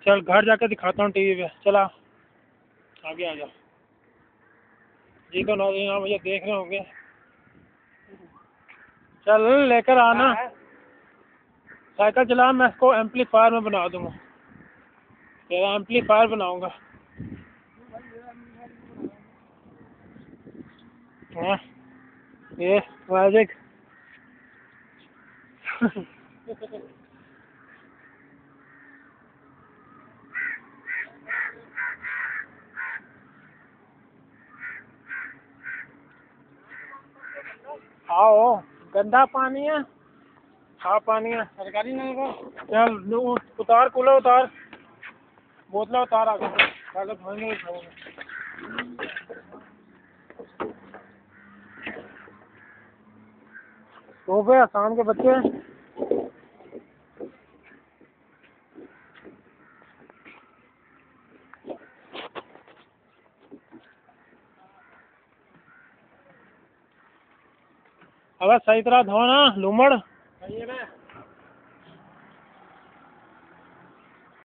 चल घर जाके दिखाता हूँ टीवी पे। चला आगे आ जा जी। तो नौजवान मुझे देख रहे होंगे। चल लेकर आना साइकिल चला, मैं इसको एम्पलीफायर में बना दूंगा। तेरा एम्पलीफायर बनाऊंगा। हाँ ये मैजिक। आओ गंदा पानी है। हाँ पानी है सरकारी नल का। चल उतार कूलर उतार, बोतला उतार आगे से। पहले धोएंगे ही धोएंगे। तो पे आसाम के बच्चे अब सही तरह धो ना लूमड़।